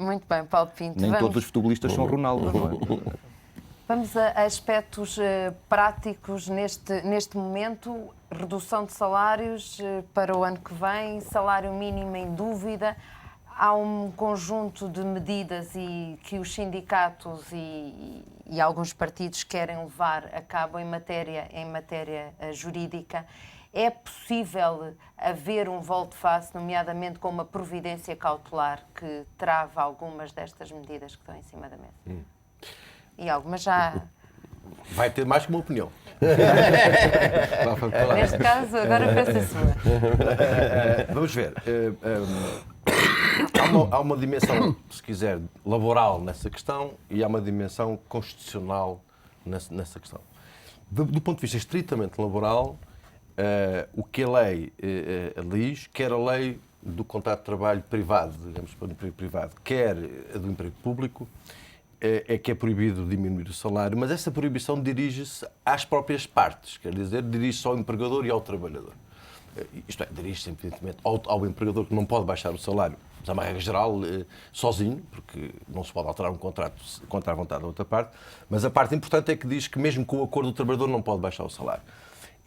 Muito bem, Paulo Pinto. Nem todos os futebolistas são Ronaldo, não é? Vamos a aspectos práticos neste momento. Redução de salários para o ano que vem, salário mínimo em dúvida. Há um conjunto de medidas que os sindicatos e alguns partidos querem levar a cabo em matéria jurídica. É possível haver um volte-face, nomeadamente com uma providência cautelar que trava algumas destas medidas que estão em cima da mesa? E algumas já... Vai ter mais que uma opinião. Neste caso, agora peço a sua. Vamos ver. Há uma dimensão, se quiser, laboral nessa questão e há uma dimensão constitucional nessa questão. Do ponto de vista estritamente laboral, o que a lei diz, quer a lei do contrato de trabalho privado, digamos, para o emprego privado, quer a do emprego público, é que é proibido diminuir o salário, mas essa proibição dirige-se às próprias partes, quer dizer, dirige-se ao empregador e ao trabalhador. Isto é, dirige-se, evidentemente, ao empregador que não pode baixar o salário, mas é uma regra geral, sozinho, porque não se pode alterar um contrato contra a vontade da outra parte, mas a parte importante é que diz que mesmo com o acordo do trabalhador não pode baixar o salário.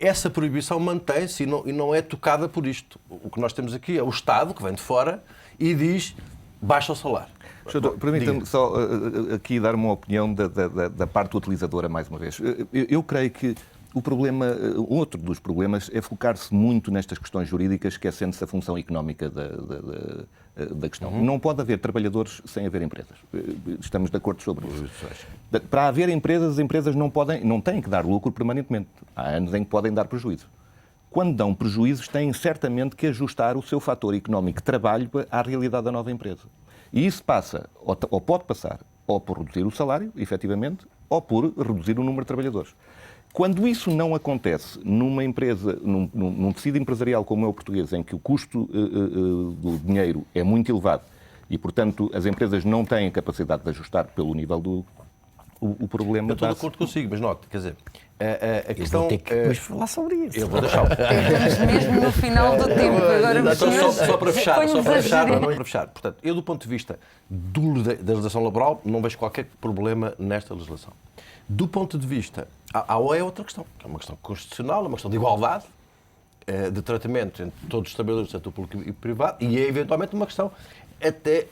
Essa proibição mantém-se e não é tocada por isto. O que nós temos aqui é o Estado, que vem de fora, e diz baixa o salário. Permita-me só aqui dar uma opinião da parte utilizadora, mais uma vez. Eu creio que o problema, outro dos problemas, é focar-se muito nestas questões jurídicas, esquecendo-se a função económica da questão. Não pode haver trabalhadores sem haver empresas. Estamos de acordo sobre isso. Para haver empresas, as empresas não têm que dar lucro permanentemente. Há anos em que podem dar prejuízo. Quando dão prejuízos, têm certamente que ajustar o seu fator económico de trabalho à realidade da nova empresa. E isso passa, ou pode passar, ou por reduzir o salário, efetivamente, ou por reduzir o número de trabalhadores. Quando isso não acontece numa empresa, num tecido empresarial como é o português, em que o custo do dinheiro é muito elevado e, portanto, as empresas não têm capacidade de ajustar pelo nível do... O problema... Eu estou de acordo consigo, mas note, quer dizer, a questão... Eu vou ter que depois falar sobre isso. Eu vou deixar... Estamos mesmo no final do tempo. Agora, Só para fechar. Portanto, eu, do ponto de vista da legislação laboral, não vejo qualquer problema nesta legislação. Do ponto de vista... Há outra questão, que é uma questão constitucional, é uma questão de igualdade, de tratamento entre todos os trabalhadores do setor público e privado, e é eventualmente uma questão até,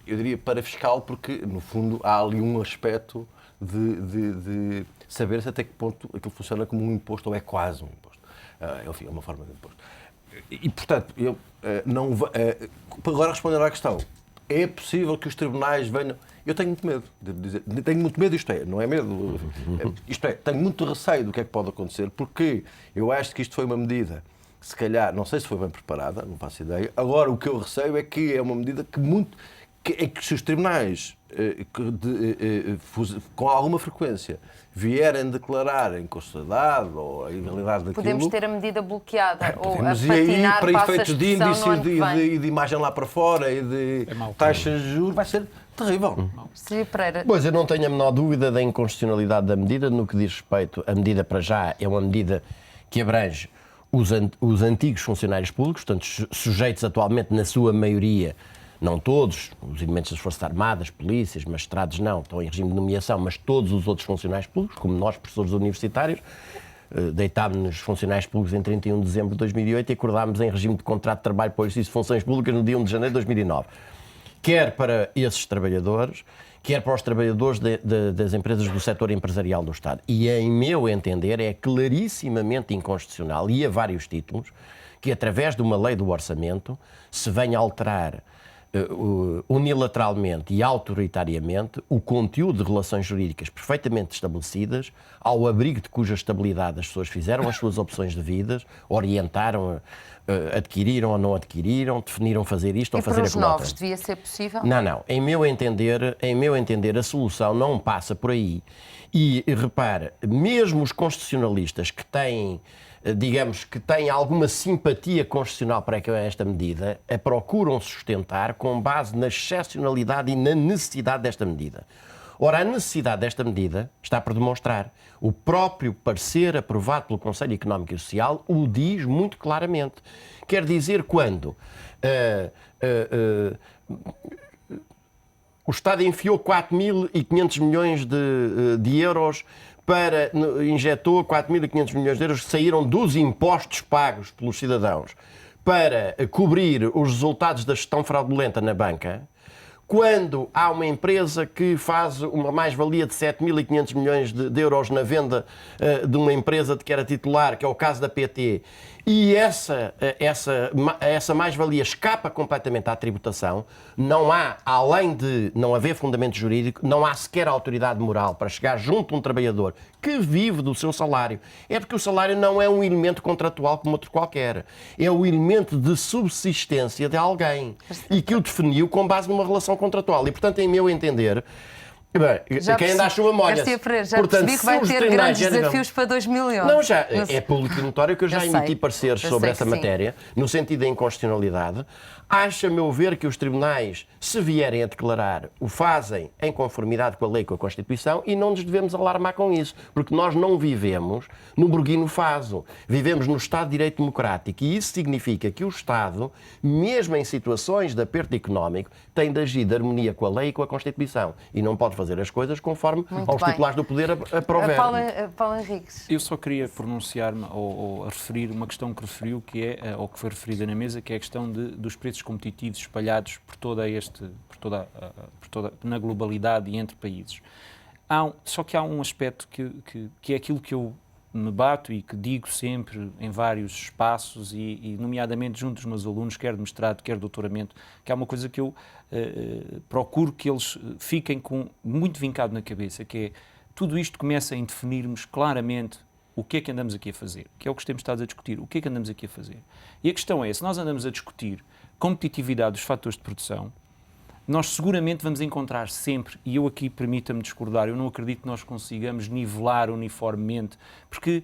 eu diria, parafiscal, porque, no fundo, há ali um aspecto de saber se até que ponto aquilo funciona como um imposto ou é quase um imposto. Enfim, é uma forma de imposto. E, portanto, eu não... agora, respondendo à questão, é possível que os tribunais venham... Eu tenho muito medo, devo dizer. Tenho muito medo, isto é, não é medo. Isto é, tenho muito receio do que é que pode acontecer, porque eu acho que isto foi uma medida que, se calhar, não sei se foi bem preparada, não faço ideia. Agora, o que eu receio é que é uma medida que se os tribunais, com alguma frequência, vierem declarar inconstitucionalidade ou a ilegalidade daquilo... Podemos ter a medida bloqueada ou a Podemos, patinar, para passa a efeitos de expressão, índice e de imagem lá para fora e de taxas de juros, vai ser terrível. Sr. Pereira. Pois, eu não tenho a menor dúvida da inconstitucionalidade da medida. No que diz respeito, a medida para já é uma medida que abrange os antigos funcionários públicos, portanto, sujeitos atualmente, na sua maioria, não todos, os elementos das Forças Armadas, polícias, magistrados não, estão em regime de nomeação, mas todos os outros funcionários públicos, como nós, professores universitários, deitámos-nos funcionários públicos em 31 de dezembro de 2008 e acordámos em regime de contrato de trabalho para o exercício de funções públicas no dia 1 de janeiro de 2009. Quer para esses trabalhadores, quer para os trabalhadores das empresas do setor empresarial do Estado. E, em meu entender, é clarissimamente inconstitucional, e a vários títulos, que através de uma lei do orçamento se venha alterar unilateralmente e autoritariamente o conteúdo de relações jurídicas perfeitamente estabelecidas, ao abrigo de cuja estabilidade as pessoas fizeram as suas opções de vida, orientaram, adquiriram ou não adquiriram, definiram fazer isto ou fazer aquilo outro. E para os novos devia ser possível? Não. Em meu entender, a solução não passa por aí. E, repare, mesmo os constitucionalistas que têm, digamos, que têm alguma simpatia constitucional para esta medida, a procuram sustentar com base na excepcionalidade e na necessidade desta medida. Ora, a necessidade desta medida está por demonstrar. O próprio parecer aprovado pelo Conselho Económico e Social o diz muito claramente. Quer dizer, quando o Estado enfiou 4.500 milhões de euros injetou 4.500 milhões de euros que saíram dos impostos pagos pelos cidadãos para cobrir os resultados da gestão fraudulenta na banca, quando há uma empresa que faz uma mais-valia de 7.500 milhões de euros na venda de uma empresa de que era titular, que é o caso da PT, e essa mais-valia escapa completamente à tributação, não há, além de não haver fundamento jurídico, não há sequer autoridade moral para chegar junto a um trabalhador que vive do seu salário. É porque o salário não é um elemento contratual como outro qualquer. É o elemento de subsistência de alguém e que o definiu com base numa relação contratual. E, portanto, em meu entender, bem, quem anda à chuva molha-se. Já percebi que vai ter grandes desafios para 2011. Não, já é público e notório que eu já emiti pareceres sobre essa matéria, no sentido da inconstitucionalidade. Acho, a meu ver, que os tribunais, se vierem a declarar, o fazem em conformidade com a lei e com a Constituição e não nos devemos alarmar com isso, porque nós não vivemos no Burkina Faso, vivemos no Estado de Direito Democrático e isso significa que o Estado, mesmo em situações de aperto económico, tem de agir de harmonia com a lei e com a Constituição e não pode fazer as coisas conforme aos titulares do poder aprover. Paulo Henriques. Eu só queria pronunciar-me ou referir uma questão que referiu, que é, ou que foi referida na mesa, que é a questão dos preços competitivos espalhados na globalidade e entre países. Só que há um aspecto que é aquilo que eu me bato e que digo sempre em vários espaços e nomeadamente junto dos meus alunos, quer de mestrado, quer de doutoramento, que há uma coisa que eu procuro que eles fiquem muito vincado na cabeça, que é tudo isto começa em definirmos claramente o que é que andamos aqui a fazer, que é o que temos estado a discutir, o que é que andamos aqui a fazer. E a questão é, se nós andamos a discutir competitividade dos fatores de produção, nós seguramente vamos encontrar sempre, e eu aqui permita-me discordar, eu não acredito que nós consigamos nivelar uniformemente, porque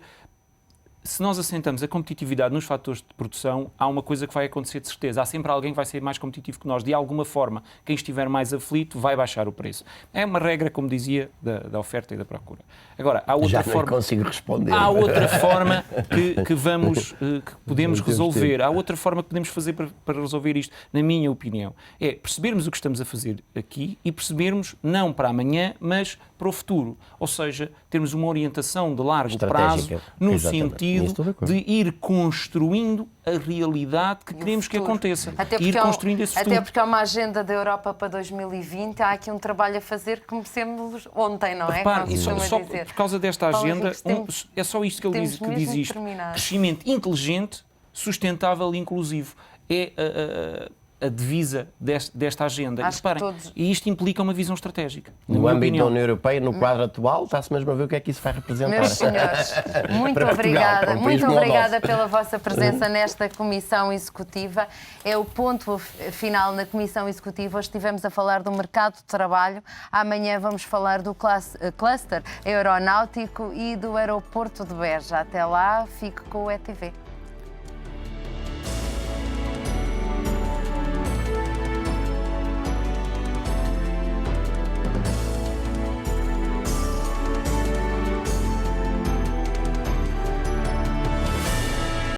se nós assentamos a competitividade nos fatores de produção, há uma coisa que vai acontecer de certeza. Há sempre alguém que vai ser mais competitivo que nós. De alguma forma, quem estiver mais aflito vai baixar o preço. É uma regra, como dizia, da oferta e da procura. Agora, há outra forma. Consigo responder. Há outra forma que podemos resolver. Há outra forma que podemos fazer para resolver isto, na minha opinião. É percebermos o que estamos a fazer aqui e percebermos, não para amanhã, mas para o futuro. Ou seja, termos uma orientação de largo prazo, no sentido de ir construindo a realidade que queremos que aconteça. Ir construindo esse futuro. Até porque há uma agenda da Europa para 2020, há aqui um trabalho a fazer que comecemos ontem, não é? Repare, só por causa desta agenda, é só isto que ele diz isto. Crescimento inteligente, sustentável e inclusivo. É a divisa desta agenda. E, reparem, e isto implica uma visão estratégica. No âmbito da União Europeia, no quadro atual, está-se mesmo a ver o que é que isso vai representar. Meus senhores, muito obrigada pela vossa presença nesta Comissão Executiva. É o ponto final na Comissão Executiva. Hoje estivemos a falar do mercado de trabalho. Amanhã vamos falar do cluster aeronáutico e do aeroporto de Beja. Até lá, fique com o ETV.